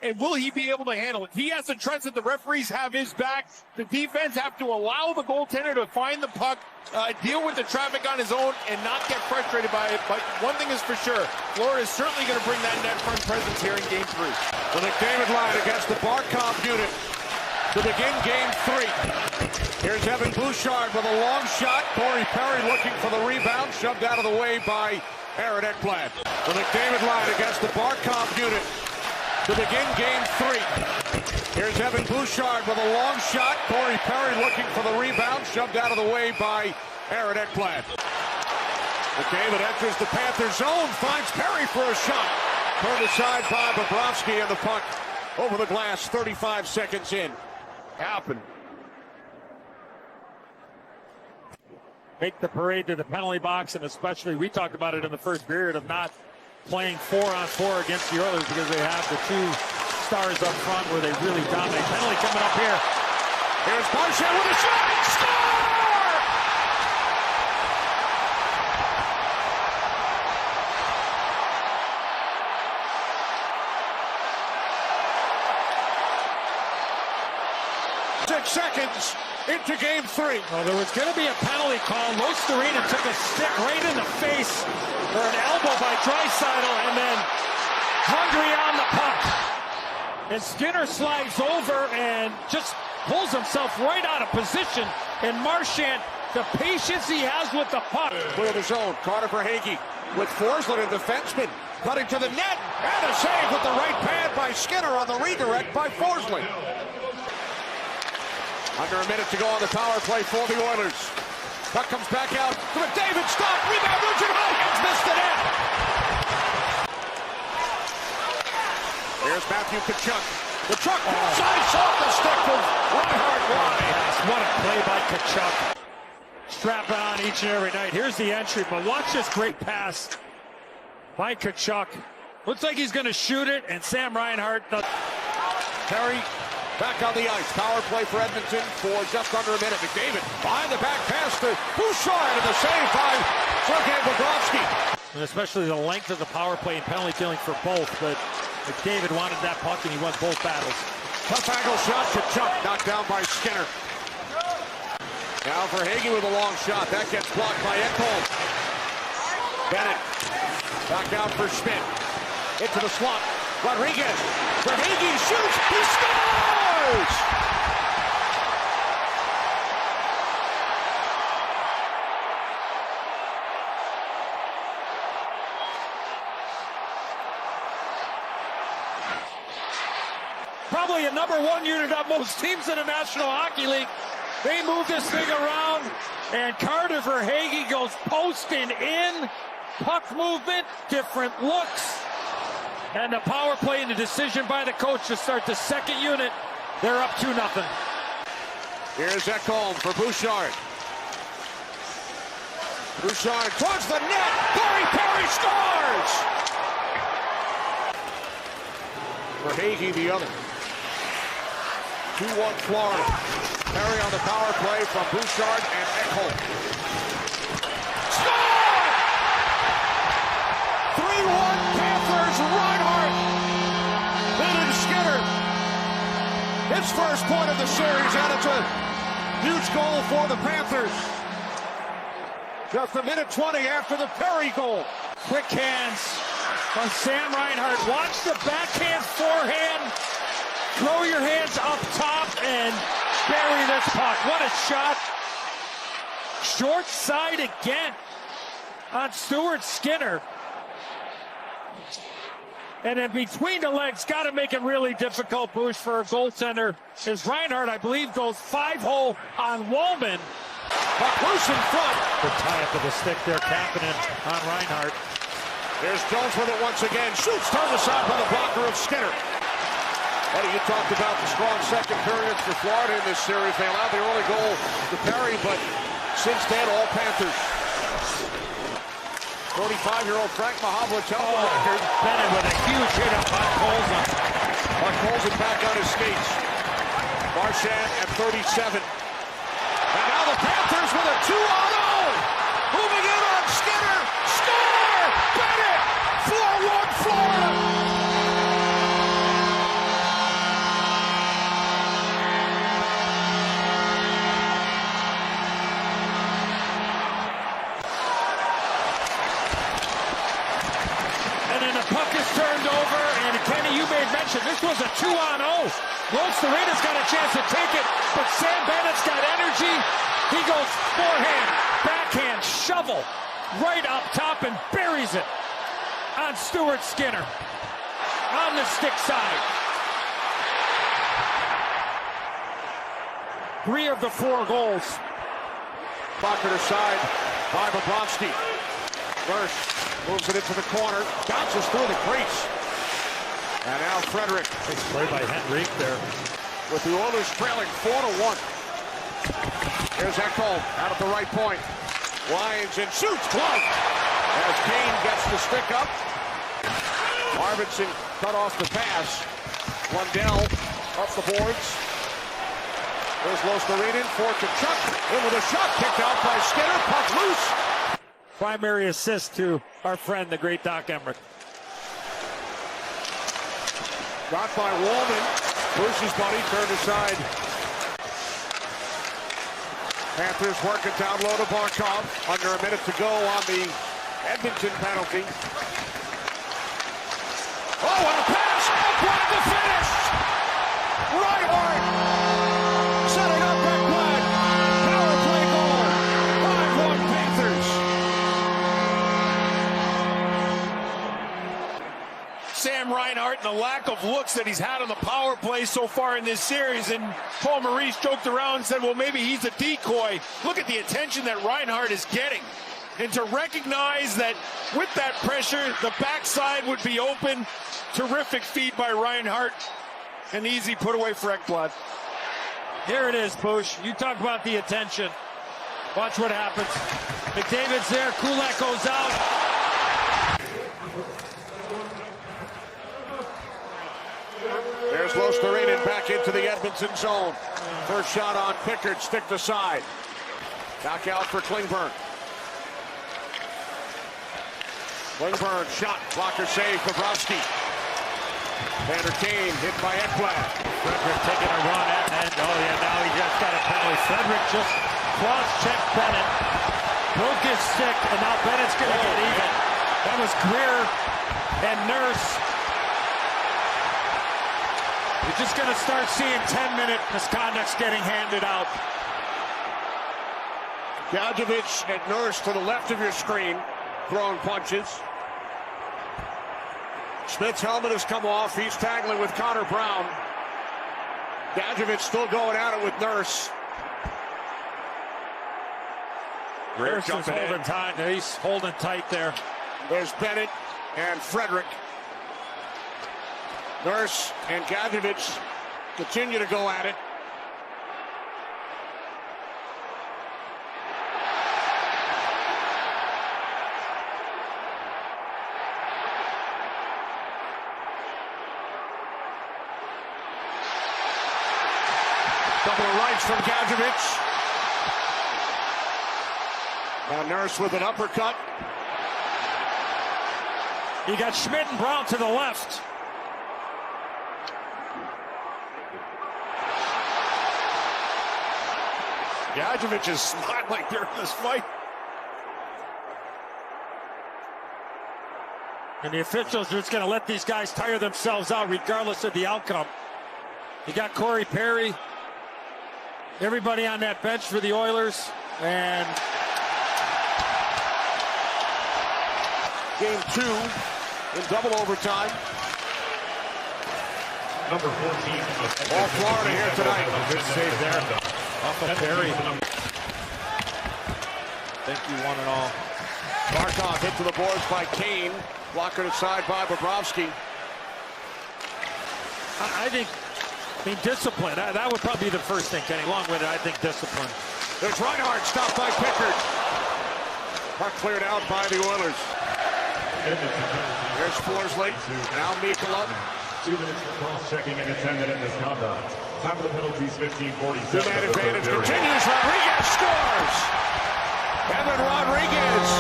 And will he be able to handle it? He has to trust that the referees have his back. The defense have to allow the goaltender to find the puck, deal with the traffic on his own, and not get frustrated by it. But one thing is for sure, Florida is certainly going to bring that net front presence here in Game 3. The McDavid line against the Barkov unit to begin Game 3. Here's Evan Bouchard with a long shot. Corey Perry looking for the rebound, shoved out of the way by Aaron Ekblad. The McDavid line against the Barkov unit to begin Game 3. Here's Evan Bouchard with a long shot. Corey Perry looking for the rebound, shoved out of the way by Aaron Ekblad. McDavid enters the Panthers zone, finds Perry for a shot. Turned aside by Bobrovsky, and the puck over the glass 35 seconds in. Happened. Make the parade to the penalty box, and especially, we talked about it in the first period, of not playing 4-on-4 against the Oilers because they have the two stars up front where they really dominate. Penalty coming up here. Here's Marchand with a shot. Score! Six seconds into Game 3. Well, there was going to be a penalty call. Losterina took a stick right in the face for an elbow by Draisaitl, and then Hungry on the puck. And Skinner slides over and just pulls himself right out of position. And Marchand, the patience he has with the puck. Clear the zone. Carter Verhaeghe with Forsland, a defenseman, cutting to the net. And a save with the right pad by Skinner on the redirect by Forsland. Under a minute to go on the power play for the Oilers. Puck comes back out to McDavid. Stop. Rebound. Nugent Hopkins missed the net. Here's Matthew Tkachuk. The truck sides off the stick of Reinhart Goal. What a play by Tkachuk. Strap on each and every night. Here's the entry, but watch this great pass by Tkachuk. Looks like he's going to shoot it, and Sam Reinhart. Perry back on the ice. Power play for Edmonton for just under a minute. McDavid behind the back pass to Bouchard, and the save by Sergei Bobrovsky. And especially the length of the power play and penalty killing for both, but McDavid wanted that puck and he won both battles. Tough angle shot to Chuck, knocked down by Skinner. Now Verhaeghe with a long shot. That gets blocked by Ekblad. Bennett back out for Schmidt. Into the slot. Rodrigues. Verhaeghe shoots. He scores! Probably a #1 unit on most teams in the National Hockey League. They move this thing around, and Carter Verhaeghe goes posting in. Puck movement, different looks. And the power play and the decision by the coach to start the second unit. They're up 2-0. Here's Ekholm for Bouchard. Bouchard towards the net. Corey Perry scores! Verhaeghe the other. 2-1 Florida. Perry on the power play from Bouchard and Ekholm. Score! 3-1 Panthers. Reinhart beating Skinner. His first point of the series, and it's a huge goal for the Panthers. Just a minute 20 after the Perry goal. Quick hands from Sam Reinhart. Watch the backhand, forehand. Throw your hands up top and bury this puck. What a shot. Short side again on Stuart Skinner. And then between the legs, got to make it really difficult, Bush, for a goaltender. As Reinhart, I believe, goes 5-hole on Wallman. Puck loose in front. The tie-up of the stick there, Kapanen on Reinhart. There's Jones with it once again. Shoots, turned aside by the blocker of Skinner. Eddie, you talked about the strong second periods for Florida in this series. They allowed the early goal to Perry, but since then, all Panthers. 35-year-old Frank Mahovlich held the record. Bennett with a huge hit up on Colson. Colson back on his skates. Marchand at 37. And now the Panthers with a 2-on-0. Moving in on Skinner. Score! Bennett! 4-1 Florida! possession. This was a 2-on-0. Losterena's got a chance to take it, but Sam Bennett's got energy. He goes forehand, backhand, shovel, right up top and buries it on Stuart Skinner on the stick side. 3 of the 4 goals. Blocker aside by Bobrovsky. Nurse moves it into the corner, bounces through the crease. And now Frederick. Nice play by Henrique there. With the Oilers trailing 4-1. Here's Ekblad out at the right point. Winds and shoots, glove. As Kane gets the stick up. Arvidsson cut off the pass. Lundell up the boards. There's Losterena for Kachuk. In with a shot, kicked out by Skinner. Puck loose. Primary assist to our friend, the great Doc Emmerich. Got by Wallman. Bruce's buddy turned aside. Panthers working down low to Marchand. Under a minute to go on the Edmonton penalty. Oh, what a pass! Ekblad the finish! Reinhart setting up Ekblad. Power play goal. 5-1 Panthers. Sam Reinhart and the lack of looks that he's had on the power play so far in this series, and Paul Maurice joked around and said, well, maybe he's a decoy. Look at the attention that Reinhart is getting, and to recognize that with that pressure the backside would be open. Terrific feed by Reinhart, an easy put away for Ekblad. Here it is, Poosh. You talk about the attention. Watch what happens. McDavid's there, Kulak goes out. There's Losterena back into the Edmonton zone. First shot on Pickard, stick to side. Back out for Klingberg. Klingberg shot, blocker save, Bobrovsky. Vander Kane hit by Ekblad. Frederick taking a run at, and oh yeah, now he just got a penalty. Frederick just cross-checked Bennett, broke his stick, and now Bennett's going to get even. That was Greer and Nurse. You're just going to start seeing 10-minute misconducts getting handed out. Gadjevich and Nurse to the left of your screen, throwing punches. Smith's helmet has come off. He's tackling with Connor Brown. Gadjevich still going at it with Nurse. Nurse is holding tight. He's holding tight there. There's Bennett and Frederick. Nurse and Gadjevich continue to go at it. Couple of rights from Gadjevich. Now Nurse with an uppercut. You got Schmidt and Brown to the left. Gadjevich is smiling during this fight. And the officials are just going to let these guys tire themselves out regardless of the outcome. You got Corey Perry. Everybody on that bench for the Oilers. And Game 2 in double overtime. Number 14. All Florida here tonight. good save there off of Perry. Thank you, one and all. Markov hit to the boards by Kane. Blocker aside by Bobrovsky. I think, discipline. That would probably be the first thing, Kenny. Along with it, I think discipline. There's Reinhart, stopped by Pickard. Puck cleared out by the Oilers. There's Forsley. Now Mikkola. 2 minutes for cross-checking and attended in misconduct. Time of the penalties, 15:47. Two-man advantage continues. Rodrigues scores. Evan Rodrigues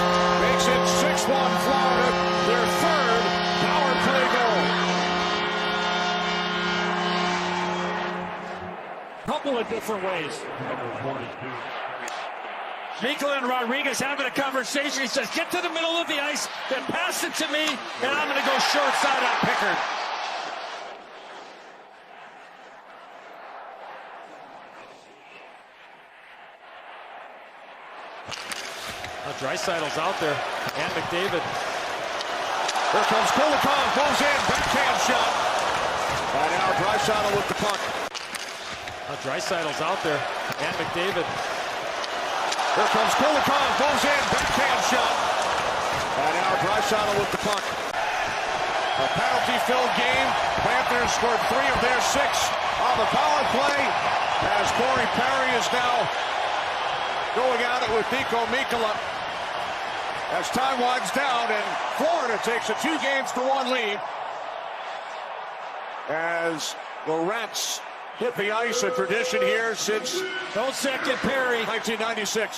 makes it 6-1 Florida. Their third power play goal. Couple of different ways. Mikkola and Rodrigues having a conversation. He says, get to the middle of the ice, then pass it to me, and I'm going to go short side on Pickard. Draisaitl's out there, and McDavid. Here comes Kulikov, goes in, backhand shot. And now Draisaitl with the puck. Draisaitl's out there, and McDavid. Here comes Kulikov, goes in, backhand shot. And now Draisaitl with the puck. A penalty-filled game. Panthers scored 3 of their 6 on the power play, as Corey Perry is now going at it with Mikko Mikkola. As time winds down, and Florida takes a 2-1 lead. As the Rats hit the ice, a tradition here since Don't second Perry. 1996.